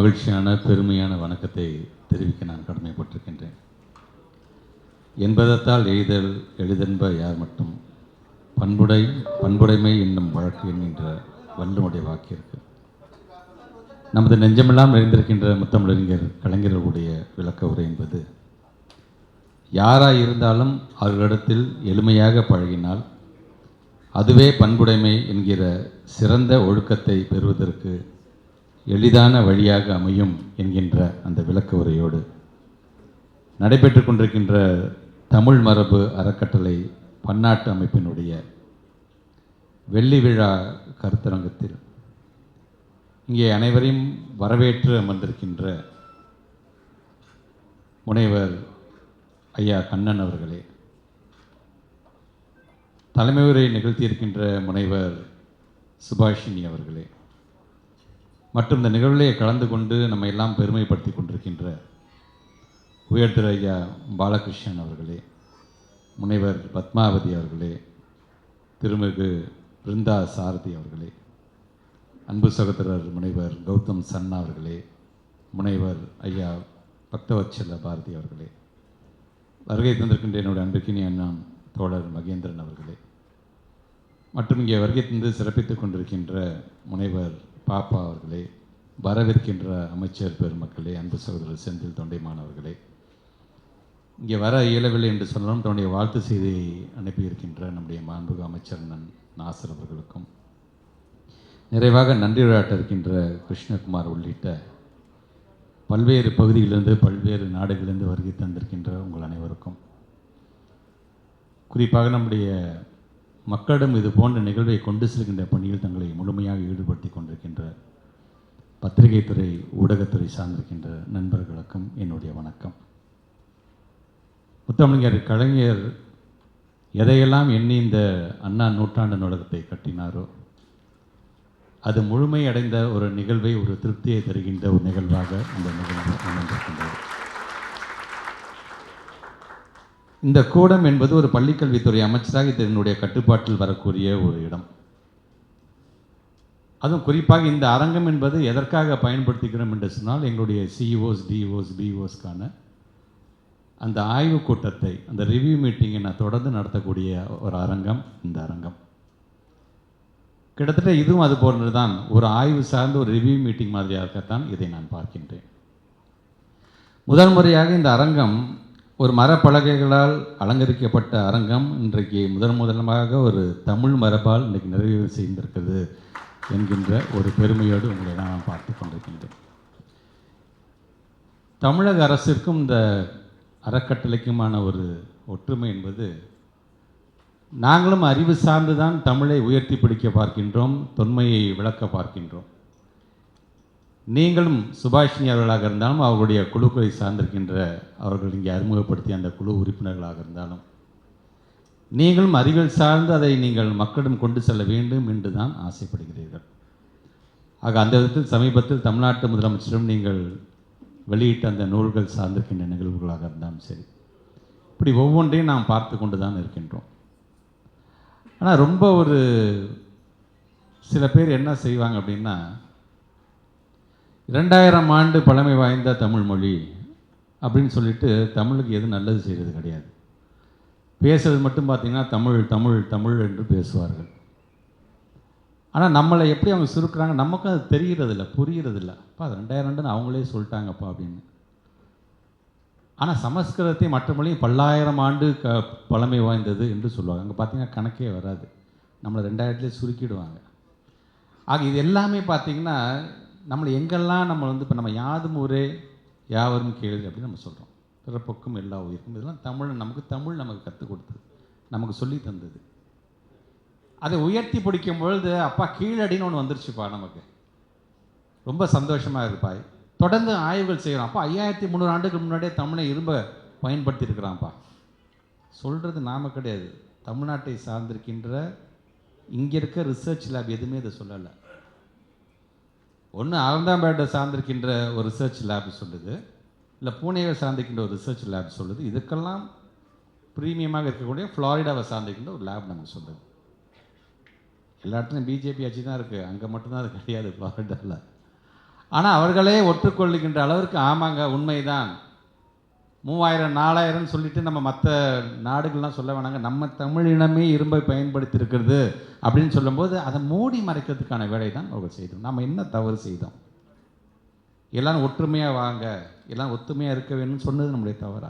மகிழ்ச்சியான பெருமையான வணக்கத்தை தெரிவிக்க நான் கடமைப்பட்டிருக்கின்றேன். என்பதத்தால் எய்தல் எளிதென்ப யார் மட்டும் பண்புடைமை என்னும் வழக்கு என்கின்ற வள்ளுவனுடைய வாக்கிற்கு நமது நெஞ்சமெல்லாம் நிறைந்திருக்கின்ற முத்தமிழறிஞர் கலைஞர்களுடைய விளக்க உரை என்பது, யாராக இருந்தாலும் அவர்களிடத்தில் எளிமையாக பழகினால் அதுவே பண்புடைமை என்கிற சிறந்த ஒழுக்கத்தை பெறுவதற்கு எளிதான வழியாக அமையும் என்கின்ற அந்த விளக்க உரையோடு நடைபெற்று கொண்டிருக்கின்ற தமிழ் மரபு அறக்கட்டளை பன்னாட்டு அமைப்பினுடைய வெள்ளி விழா கருத்தரங்கத்தில் இங்கே அனைவரையும் வரவேற்று அமர்ந்திருக்கின்ற முனைவர் ஐயா கண்ணன் அவர்களே, தலைமை உரை நிகழ்த்தியிருக்கின்ற முனைவர் சுபாஷினி அவர்களே, மற்றும் இந்த நிகழ்விலே கலந்து கொண்டு நம்ம எல்லாம் பெருமைப்படுத்தி கொண்டிருக்கின்ற உயர்திரு ஐயா பாலகிருஷ்ணன் அவர்களே, முனைவர் பத்மாவதி அவர்களே, திருமிகு பிருந்தா சாரதி அவர்களே, அன்பு சகோதரர் முனைவர் கௌதம் சன்னா அவர்களே, முனைவர் ஐயா பக்தவத்சல பாரதி அவர்களே, வருகை தந்திருக்கின்ற என்னுடைய அன்பிற்கினிய அண்ணன் தோழர் மகேந்திரன் அவர்களே, மற்றும் இங்கே வருகை தந்து சிறப்பித்துக் கொண்டிருக்கின்ற முனைவர் பாப்பா அவர்களே, வரவிருக்கின்ற அமைச்சர் பெருமக்களே, அன்பு சகோதரர் செந்தில் தொண்டைமான் அவர்களே, இங்கே வர இயலவில்லை என்று சொன்னாலும் தன்னுடைய வாழ்த்து செய்தியை அனுப்பியிருக்கின்ற நம்முடைய மாண்புமிகு அமைச்சர் நாசர் அவர்களுக்கும், நிறைவாக நன்றி விளையாட்ட இருக்கின்ற கிருஷ்ணகுமார் உள்ளிட்ட பல்வேறு பகுதிகளிலிருந்து பல்வேறு நாடுகளிலிருந்து வருகை தந்திருக்கின்ற உங்கள் அனைவருக்கும், குறிப்பாக நம்முடைய மக்களிடம் இது போன்ற நிகழ்வை கொண்டு செல்கின்ற பணியில் தங்களை முழுமையாக ஈடுபடுத்தி கொண்டிருக்கின்ற பத்திரிகை துறை, ஊடகத்துறை சார்ந்திருக்கின்ற நண்பர்களுக்கும் என்னுடைய வணக்கம். முத்தமிழர் கலைஞர் எதையெல்லாம் எண்ணி இந்த அண்ணா நூற்றாண்டு நூலகத்தை கட்டினாரோ அது முழுமையடைந்த ஒரு நிகழ்வை, ஒரு திருப்தியை தருகின்ற ஒரு நிகழ்வாக இந்த நிகழ்வு அமைந்திருக்கின்றது. இந்த கூடம் என்பது ஒரு பள்ளிக்கல்வித்துறை அமைச்சராக இதனுடைய கட்டுப்பாட்டில் வரக்கூடிய ஒரு இடம். அதுவும் குறிப்பாக இந்த அரங்கம் என்பது எதற்காக பயன்படுத்திக்கிறோம் என்று சொன்னால், எங்களுடைய சிஇஓஸ், டிஓஸ், பிஓஸ்க்கான அந்த ஆய்வு கூட்டத்தை, அந்த ரிவ்யூ மீட்டிங்கை நான் தொடர்ந்து நடத்தக்கூடிய ஒரு அரங்கம் இந்த அரங்கம். கிட்டத்தட்ட இதுவும் அது போன்று தான், ஒரு ஆய்வு சார்ந்த ஒரு ரிவ்யூ மீட்டிங் மாதிரியாகத்தான் இதை நான் பார்க்கின்றேன். முதல் முறையாக இந்த அரங்கம் ஒரு மரப்பலகைகளால் அலங்கரிக்கப்பட்ட அரங்கம் இன்றைக்கு முதன்முதலமாக ஒரு தமிழ் மரபால் இன்றைக்கு நிறைவு செய்திருக்கிறது என்கின்ற ஒரு பெருமையோடு உங்களை நான் பார்த்து கொண்டிருக்கின்றேன். தமிழக அரசிற்கும் இந்த அறக்கட்டளைக்குமான ஒரு ஒற்றுமை என்பது, நாங்களும் அறிவு சார்ந்து தான் தமிழை உயர்த்தி பிடிக்க பார்க்கின்றோம், தொன்மையை விளக்க பார்க்கின்றோம். நீங்களும் சுபாஷினி அவர்களாக இருந்தாலும், அவர்களுடைய குழுக்களை சார்ந்திருக்கின்ற அவர்கள் இங்கே அறிமுகப்படுத்திய அந்த குழு உறுப்பினர்களாக இருந்தாலும், நீங்களும் அறிவியல் சார்ந்து அதை நீங்கள் மக்களிடம் கொண்டு செல்ல வேண்டும் என்று தான் ஆசைப்படுகிறீர்கள். ஆக அந்த விதத்தில் சமீபத்தில் தமிழ்நாட்டு முதலமைச்சரும் நீங்கள் வெளியிட்ட அந்த நூல்கள் சார்ந்திருக்கின்ற நிகழ்வுகளாக இருந்தாலும் சரி, இப்படி ஒவ்வொன்றையும் நாம் பார்த்து கொண்டு தான் இருக்கின்றோம். ஆனால் ரொம்ப ஒரு சில பேர் என்ன செய்வாங்க அப்படின்னா, 2000 ஆண்டு பழமை வாய்ந்த தமிழ் மொழி அப்படின்னு சொல்லிட்டு தமிழுக்கு எதுவும் நல்லது செய்கிறது கிடையாது. பேசுறது மட்டும் பார்த்திங்கன்னா தமிழ் தமிழ் தமிழ் என்று பேசுவார்கள். ஆனால் நம்மளை எப்படி அவங்க சுருக்குறாங்க நமக்கும் அது தெரிகிறதில்ல, புரிகிறதில்ல. அப்பா அது 2000 ஆண்டுன்னு அவங்களே சொல்லிட்டாங்கப்பா அப்படின்னு. ஆனால் சமஸ்கிருதத்தை மற்ற மொழியும் பல்லாயிரம் ஆண்டு பழமை வாய்ந்தது என்று சொல்லுவாங்க. அங்கே பார்த்திங்கன்னா கணக்கே வராது, நம்மளை 2000லேயே சுருக்கிடுவாங்க. ஆக இது எல்லாமே பார்த்திங்கன்னா நம்மளை எங்கெல்லாம் நம்ம இப்போ நம்ம யாதும் ஊரே யாவரும் கேளு அப்படின்னு நம்ம சொல்கிறோம். பிறப்புக்கும் எல்லா உயிருக்கும், இதெல்லாம் தமிழ் நமக்கு கற்றுக் கொடுத்தது, நமக்கு சொல்லி தந்தது. அதை உயர்த்தி பிடிக்கும் பொழுது அப்பா கீழடின்னு ஒன்று வந்துருச்சுப்பா, நமக்கு ரொம்ப சந்தோஷமாக இருப்பாய். தொடர்ந்து ஆய்வுகள் செய்கிறோம். அப்பா 5300 ஆண்டுக்கு முன்னாடியே தமிழை இரும்ப பயன்படுத்தியிருக்கிறான்ப்பா. சொல்கிறது நாம் கிடையாது, தமிழ்நாட்டை சார்ந்திருக்கின்ற இங்கே இருக்க ரிசர்ச் லேப் எதுவுமே இதை சொல்லலை. ஒன்று அகமதாபாத்தை சார்ந்திருக்கின்ற ஒரு ரிசர்ச் லேப் சொல்லுது, இல்லை பூனேவை சார்ந்திருக்கின்ற ஒரு ரிசர்ச் லேப் சொல்லுது. இதுக்கெல்லாம் ப்ரீமியமாக இருக்கக்கூடிய ஃப்ளாரிடாவை சார்ந்திருக்கின்ற ஒரு லேப் நமக்கு சொல்லுது. எல்லா இடத்துலையும் பிஜேபி ஆட்சி தான் இருக்குது, அங்கே மட்டும்தான் அது கிடையாது ஃப்ளாரிடாவில். ஆனால் அவர்களே ஒற்றுக்கொள்ளுகின்ற அளவிற்கு ஆமாங்க உண்மைதான் 3000 4000 சொல்லிட்டு நம்ம மற்ற நாடுகள்லாம் சொல்ல வேணாங்க, நம்ம தமிழினமே இரும்பை பயன்படுத்தி இருக்கிறது அப்படின்னு சொல்லும்போது அதை மூடி மறைக்கிறதுக்கான வேலை தான் அவர்கள் செய்தோம். நம்ம என்ன தவறு செய்தோம்? எல்லாரும் ஒற்றுமையாக வாங்க, எல்லாம் ஒத்துமையாக இருக்க வேணும்னு சொன்னது நம்முடைய தவறா?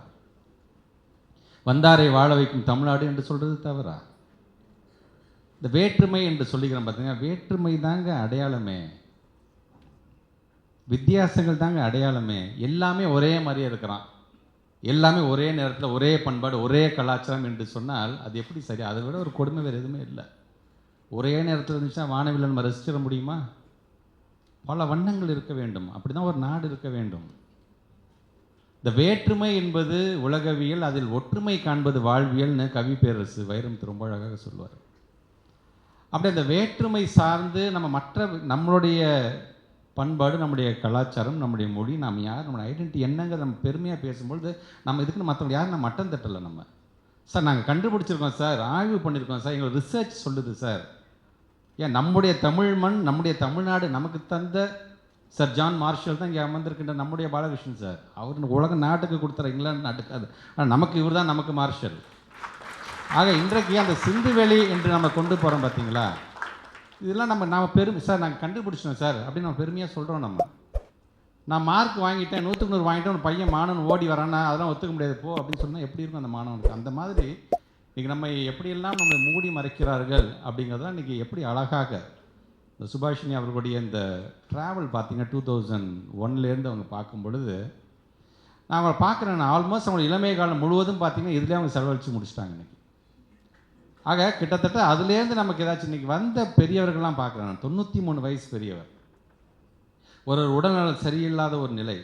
வந்தாரை வாழ வைக்கும் தமிழ்நாடு என்று சொல்கிறது தவறா? இந்த வேற்றுமை என்று சொல்லிக்கிறோம் பார்த்தீங்கன்னா, வேற்றுமை தாங்க அடையாளமே, வித்தியாசங்கள் தாங்க அடையாளமே. எல்லாமே ஒரே மாதிரியே இருக்கிறான், எல்லாமே ஒரே நேரத்தில் ஒரே பண்பாடு ஒரே கலாச்சாரம் என்று சொன்னால் அது எப்படி சரி? அதை விட ஒரு கொடுமை வேறு எதுவுமே இல்லை. ஒரே நேரத்தில் இருந்துச்சுன்னா வானவில்லை நம்ம ரசிச்சிட முடியுமா? பல வண்ணங்கள் இருக்க வேண்டும், அப்படி தான் ஒரு நாடு இருக்க வேண்டும். இந்த வேற்றுமை என்பது உலகவியல், அதில் ஒற்றுமை காண்பது வாழ்வியல்னு கவி பேரரசு வைரமுத்து ரொம்ப அழகாக சொல்வார். அப்படி அந்த வேற்றுமை சார்ந்து நம்ம நம்மளுடைய பண்பாடு, நம்முடைய கலாச்சாரம், நம்முடைய மொழி, நாம் யார், நம்மளோட ஐடென்டிட்டி என்னங்கிறத நம்ம பெருமையாக பேசும்பொழுது நம்ம இதுக்குன்னு மற்றவங்க யாரும் நம்ம மட்டம் தட்டலை. நம்ம சார் நாங்கள் கண்டுபிடிச்சிருக்கோம் சார், ஆய்வு பண்ணியிருக்கோம் சார், எங்களுக்கு ரிசர்ச் சொல்லுது சார். ஏன் நம்முடைய தமிழ் மண், நம்முடைய தமிழ்நாடு நமக்கு தந்த சார் ஜான் மார்ஷல் தான் இங்கே அமர்ந்திருக்கின்ற நம்முடைய பாலகிருஷ்ணன் சார். அவர் உலக நாட்டுக்கு கொடுத்துற இங்கிலாந்து நாட்டுக்கு அது, ஆனால் நமக்கு இவர் தான் நமக்கு மார்ஷல். ஆக இன்றைக்கு அந்த சிந்துவெளி என்று நம்ம கொண்டு போகிறோம் பார்த்தீங்களா, இதெல்லாம் நம்ம பெருமை சார் நாங்கள் கண்டுபிடிச்சோம் சார் அப்படின்னு நம்ம பெருமையாக சொல்கிறோம். நான் மார்க் வாங்கிட்டேன், 100க்கு 100 வாங்கிட்டேன், ஒரு பையன் மாணவன் ஓடி வரானா அதெல்லாம் ஒத்துக்க முடியாது போ அப்படின்னு சொன்னால் எப்படி இருக்கும் அந்த மாணவனுக்கு? அந்த மாதிரி இன்றைக்கி நம்ம எப்படியெல்லாம் நம்ம மூடி மறைக்கிறார்கள் அப்படிங்கிறதான் இன்றைக்கி எப்படி அழகாக இந்த சுபாஷினி அவர்களுடைய இந்த ட்ராவல் பார்த்தீங்கன்னா 2001லேருந்து அவங்க பார்க்கும் பொழுது நான் அவங்களை பார்க்குறேன். ஆல்மோஸ்ட் அவங்க இளமை காலம் முழுவதும் பார்த்தீங்கன்னா இதுலேயே அவங்க செலவழித்து முடிச்சிட்டாங்க இன்றைக்கி. ஆக கிட்டத்தட்ட அதுலேருந்து நமக்கு ஏதாச்சும் இன்றைக்கி வந்த பெரியவர்கள்லாம் பார்க்குறேன். 93 வயசு பெரியவர், ஒரு உடல்நலம் சரியில்லாத ஒரு நிலை.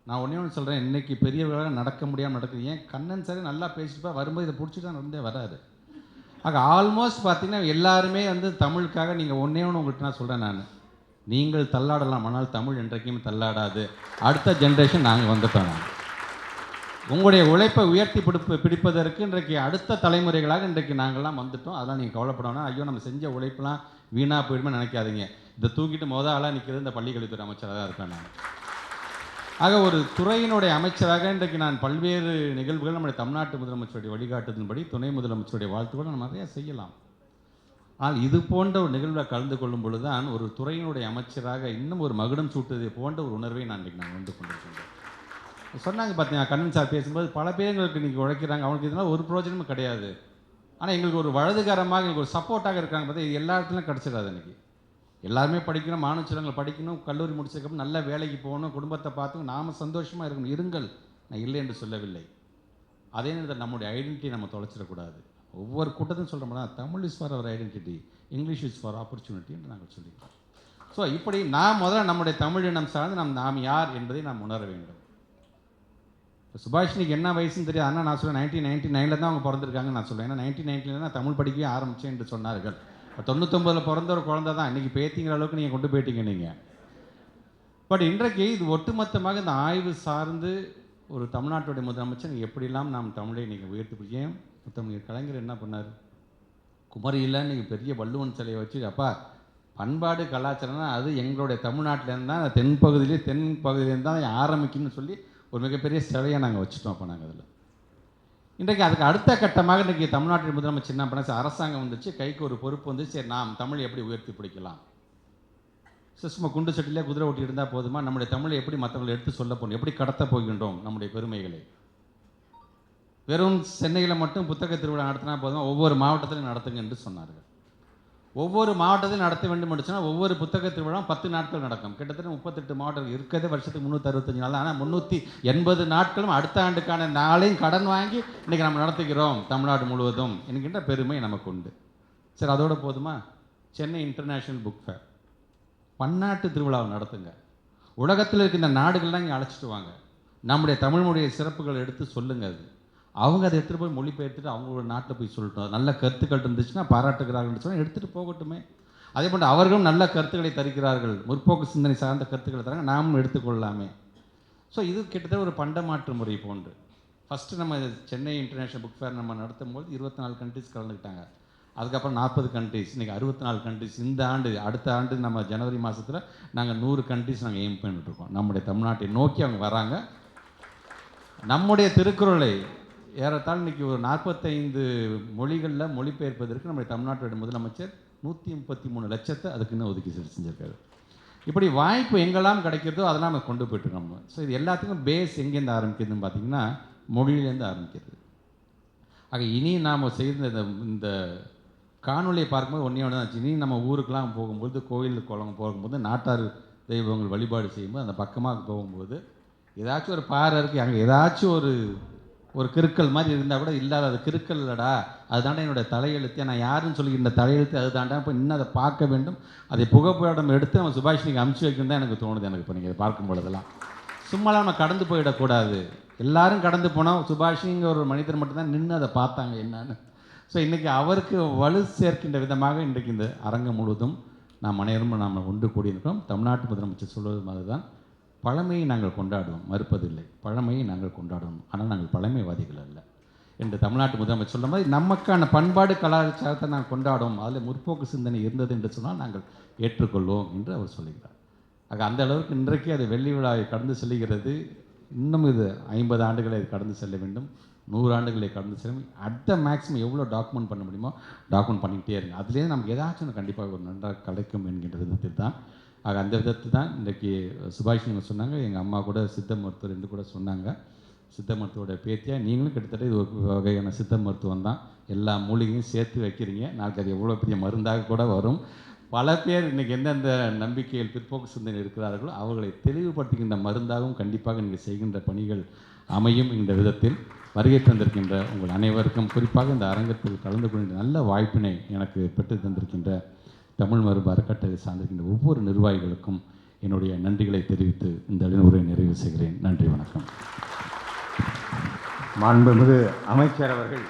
நான் ஒன்று சொல்கிறேன், இன்றைக்கி பெரியவர்களாக நடக்க முடியாமல் நடக்குது. ஏன் கண்ணன் சரி நல்லா பேசிட்டு வரும்போது இதை பிடிச்சி தான் நடந்தே வராது. ஆக ஆல்மோஸ்ட் பார்த்தீங்கன்னா எல்லாருமே தமிழுக்காக நீங்கள் ஒன்றே ஒன்று உங்கள்கிட்ட நான் சொல்கிறேன், நீங்கள் தள்ளாடலாம், ஆனால் தமிழ் என்றைக்குமே தள்ளாடாது. அடுத்த ஜென்ரேஷன் நாங்கள் வந்துட்டோம். உங்களுடைய உழைப்பை உயர்த்தி பிடிப்பதற்கு இன்றைக்கு அடுத்த தலைமுறைகளாக இன்றைக்கு நாங்கள்லாம் வந்துட்டோம். அதெல்லாம் நீங்கள் கவலைப்படணும். ஐயோ நம்ம செஞ்ச உழைப்பெல்லாம் வீணாக போயிடுமே நினைக்காதீங்க. இதை தூக்கிட்டு ஆளாக நிற்கிறது இந்த பள்ளிக்கல்வித்துறை அமைச்சராக தான் இருக்கேன் நான். ஆக ஒரு துறையினுடைய அமைச்சராக இன்றைக்கு நான் பல்வேறு நிகழ்வுகள் நம்முடைய தமிழ்நாட்டு முதலமைச்சருடைய வழிகாட்டுதலின்படி துணை முதலமைச்சருடைய வாழ்த்துக்கள் நம்ம நிறையா செய்யலாம். ஆனால் இது போன்ற ஒரு நிகழ்வில் கலந்து கொள்ளும் பொழுது தான் ஒரு துறையினுடைய அமைச்சராக இன்னும் ஒரு மகுடம் சூட்டுவதை போன்ற ஒரு உணர்வை நான் இன்றைக்கு வந்து கொண்டிருக்கின்றேன். சொன்னாங்க பார்த்தீங்கன்னா கண்ணன் சார் பேசும்போது பல பேர்களுக்கு இன்றைக்கி உழைக்கிறாங்க, அவங்களுக்கு இதெல்லாம் ஒரு பிரோஜனமும் கிடையாது. ஆனால் எங்களுக்கு ஒரு வலதுகாரமாக எங்களுக்கு ஒரு சப்போர்ட்டாக இருக்காங்க பார்த்தா இது எல்லா இடத்துலையும் கிடச்சிடாது. இன்றைக்கி எல்லாருமே படிக்கணும், மாணவ செல்வங்கள் படிக்கணும், கல்லூரி முடிச்சதுக்கப்புறம் நல்ல வேலைக்கு போகணும், குடும்பத்தை பார்த்து நாம் சந்தோஷமாக இருக்கணும். இருங்கள், நான் இல்லை என்று சொல்லவில்லை. அதே நேரத்தில் நம்முடைய ஐடென்டிட்டி நம்ம தொலைச்சிடக்கூடாது. ஒவ்வொரு கூட்டத்தையும் சொல்கிறோம்னா Tamil is for our identity, English is for opportunity என்று நாங்கள் சொல்லிக்கிறோம். ஸோ இப்படி முதல்ல நம்முடைய தமிழினம் சார்ந்து நாம் யார் என்பதை நாம் உணர வேண்டும். இப்போ சுபாஷினிக்கு என்ன வயசுன்னு தெரியாது. ஆனால் நான் சொல்லுவேன் 1999 தான் அவங்க பிறந்திருக்காங்கன்னு நான் சொல்லுவேன். ஏன்னா 1999 நான் தமிழ் படிக்கவே ஆரம்பித்தேன் என்று சொன்னார்கள். இப்போ 99 பிறந்த ஒரு குழந்தை தான் இன்றைக்கி பேத்திங்கிற அளவுக்கு நீங்கள் கொண்டு போயிட்டீங்க நீங்கள். பட் இன்றைக்கு இது ஒட்டுமொத்தமாக இந்த ஆய்வு சார்ந்து ஒரு தமிழ்நாட்டுடைய முதலமைச்சர் எப்படிலாம் நாம் தமிழை நீங்கள் உயர்த்தி பிடிக்கேன். மொத்தம் கலைஞர் என்ன பண்ணார், குமரியில் நீங்கள் பெரிய வள்ளுவன் சிலையை வச்சு அப்பா பண்பாடு கலாச்சாரம்னா அது எங்களுடைய தமிழ்நாட்டிலேருந்து தான் தென் பகுதியிலேருந்து தான் ஆரம்பிக்குன்னு சொல்லி ஒரு மிகப்பெரிய சிலையை நாங்கள் வச்சுட்டோம். அப்போ நாங்கள் அதில் இன்றைக்கு அதுக்கு அடுத்த கட்டமாக இன்றைக்கி தமிழ்நாட்டின் முதலமைச்சர் என்ன பண்ண, அரசாங்கம் வந்துச்சு, கைக்கு ஒரு பொறுப்பு வந்து சரி நாம் தமிழை எப்படி உயர்த்தி பிடிக்கலாம். சும்மா குண்டு சட்டிலே குதிரை ஓட்டி இருந்தால் போதுமா, நம்முடைய தமிழை எப்படி மற்றவங்களை எடுத்து சொல்ல போகணும், எப்படி கடத்த போகின்றோம் நம்முடைய பெருமைகளை. வெறும் சென்னையில் மட்டும் புத்தக திருவிழா நடத்தினா போதுமா, ஒவ்வொரு மாவட்டத்திலும் நடத்துங்க என்று சொன்னார்கள். ஒவ்வொரு மாவட்டத்திலும் நடத்த வேண்டும் என்று சொன்னால் ஒவ்வொரு புத்தக திருவிழா 10 நாட்கள் நடக்கும். கிட்டத்தட்ட 38 மாவட்டங்கள் இருக்கிறதே வருஷத்துக்கு 365 நாள். ஆனால் 380 நாட்களும் அடுத்த ஆண்டுக்கான நாளையும் கடன் வாங்கி இன்றைக்கி நம்ம நடத்துகிறோம் தமிழ்நாடு முழுவதும் என்கின்ற பெருமை நமக்கு உண்டு. சரி, அதோட போதுமா, சென்னை இன்டர்நேஷ்னல் புக் ஃபேர் பன்னாட்டு திருவிழாவை நடத்துங்க. உலகத்தில் இருக்கின்ற நாடுகள்லாம் இங்கே அழைச்சிட்டு வாங்க, நம்முடைய தமிழ் மொழியை சிறப்புகள் எடுத்து சொல்லுங்கள். அது அவங்க அதை எடுத்துகிட்டு போய் மொழிபெயர்த்துட்டு அவங்களோட நாட்டில் போய் சொல்லட்டும். நல்ல கருத்துக்கள் இருந்துச்சுன்னா பாராட்டுகிறார்கள் சொன்னால் எடுத்துகிட்டு போகட்டுமே. அதே போன்று அவர்களும் நல்ல கருத்துக்களை தருகிறார்கள், முற்போக்கு சிந்தனை சார்ந்த கருத்துக்களை தராங்க, நாமும் எடுத்துக்கொள்ளலாமே. ஸோ இது கிட்டத்தட்ட ஒரு பண்டமாற்று முறை போன்று. ஃபஸ்ட்டு நம்ம சென்னை இன்டர்நேஷ்னல் புக் ஃபேர் நம்ம நடத்தும் போது 24 கண்ட்ரிஸ் கலந்துக்கிட்டாங்க. அதுக்கப்புறம் 40 கண்ட்ரிஸ், இன்றைக்கி 64 கண்ட்ரிஸ். இந்த ஆண்டு அடுத்த ஆண்டு நம்ம ஜனவரி மாதத்தில் நாங்கள் 100 கண்ட்ரிஸ் நாங்கள் எய்ம் பண்ணிட்டுருக்கோம். நம்முடைய தமிழ்நாட்டை நோக்கி அவங்க வராங்க. நம்முடைய திருக்குறளை ஏறத்தாழ இன்றைக்கி ஒரு 45 மொழிகளில் மொழிபெயர்ப்பதற்கு நம்முடைய தமிழ்நாட்டுடைய முதலமைச்சர் 133 லட்சத்தை அதுக்குன்னு ஒதுக்கி செஞ்சுருக்காரு. இப்படி வாய்ப்பு எங்கெல்லாம் கிடைக்கிறதோ அதெல்லாம் நம்ம கொண்டு போய்ட்டுருக்கோம் நம்ம. ஸோ இது எல்லாத்துக்கும் பேஸ் எங்கேருந்து ஆரம்பிக்கிறதுன்னு பார்த்திங்கன்னா மொழியிலேருந்து ஆரம்பிக்கிறது. ஆக இனி நாம் செய்த இந்த காணொலியை பார்க்கும்போது ஒன்றே ஒன்று தான். இனி நம்ம ஊருக்கெலாம் போகும்போது, கோயில் குளம் போகும்போது, நாட்டார் தெய்வங்கள் வழிபாடு செய்யும்போது அந்த பக்கமாக போகும்போது ஏதாச்சும் ஒரு பாறை இருக்குது, அங்கே ஏதாச்சும் ஒரு கிறுக்கல் மாதிரி இருந்தால் கூட இல்லாத அது கிறுக்கல் இல்லடா, அதுதாண்டா என்னோடய தலையெழுத்து, நான் யாருன்னு சொல்லி இந்த தலையெழுத்து அது தாண்டா, இப்போ இன்னும் அதை பார்க்க வேண்டும், அதை புகைப்படம் எடுத்து நம்ம சுபாஷினிக்கு அமுச்சு வைக்கணும் தான் எனக்கு தோணுது. எனக்கு இப்போ நீங்கள் பார்க்கும் பொழுதெல்லாம் சும்மாலாம் நம்ம கடந்து போயிடக்கூடாது. எல்லாரும் கடந்து போனால் சுபாஷினிங்கிற ஒரு மனிதர் மட்டும்தான் நின்று அதை பார்த்தாங்க என்னன்னு. ஸோ இன்றைக்கி அவருக்கு வலு சேர்க்கின்ற விதமாக இன்றைக்கு இந்த அரங்கம் முழுவதும் நாம் அனைவரும் நாம் ஒன்று கூடியிருக்கிறோம். தமிழ்நாட்டு முதலமைச்சர் சொல்வது மாதிரி தான், பழமையை நாங்கள் கொண்டாடுவோம், மறுப்பதில்லை, பழமையை நாங்கள் கொண்டாடுவோம், ஆனால் நாங்கள் பழமைவாதிகள் அல்ல என்று தமிழ்நாட்டு முதலமைச்சர் சொல்ல மாதிரி நமக்கான பண்பாடு கலாச்சாரத்தை நாங்கள் கொண்டாடுவோம், அதில் முற்போக்கு சிந்தனை இருந்தது என்று சொன்னால் நாங்கள் ஏற்றுக்கொள்வோம் என்று அவர் சொல்லுகிறார். ஆக அந்த அளவுக்கு இன்றைக்கு அது வெள்ளி விழாவை கடந்து செல்கிறது. இன்னும் இது 50 ஆண்டுகளை கடந்து செல்ல வேண்டும், 100 ஆண்டுகளை கடந்து செல்ல வேண்டும். அடுத்த மேக்ஸிமம் எவ்வளோ டாக்குமெண்ட் பண்ண முடியுமோ டாக்குமெண்ட் பண்ணிக்கிட்டே இருங்க. அதுலேருந்து நமக்கு ஏதாச்சும் கண்டிப்பாக ஒரு நன்றாக கிடைக்கும் என்கின்ற விதத்தில் தான். ஆக அந்த விதத்தில் தான் இன்றைக்கி சுபாஷினி சொன்னாங்க, எங்கள் அம்மா கூட சித்த மருத்துவர் என்று கூட சொன்னாங்க. சித்த மருத்துவோட பேத்தியாக நீங்களும் கிட்டத்தட்ட இது ஒரு வகையான சித்த மருத்துவம் தான். எல்லா மூலிகையும் சேர்த்து வைக்கிறீங்க, நாளைக்கு அது எவ்வளோ பெரிய மருந்தாக கூட வரும். பல பேர் இன்றைக்கி எந்தெந்த நம்பிக்கையில் பிற்போக்கு சிந்தனை இருக்கிறார்களோ அவர்களை தெளிவுபடுத்துகின்ற மருந்தாகவும் கண்டிப்பாக நீங்கள் செய்கின்ற பணிகள் அமையும். இந்த விதத்தில் வருகை தந்திருக்கின்ற உங்கள் அனைவருக்கும், குறிப்பாக இந்த அரங்கத்தில் கலந்து கொண்ட நல்ல வாய்ப்பினை எனக்கு பெற்று தந்திருக்கின்ற தமிழ் மரபு அறக்கட்டளை சார்ந்திருக்கின்ற ஒவ்வொரு நிர்வாகிகளுக்கும் என்னுடைய நன்றிகளை தெரிவித்து இந்த உரையை நிறைவு செய்கிறேன். நன்றி, வணக்கம். மாண்புமிகு அமைச்சர் அவர்கள்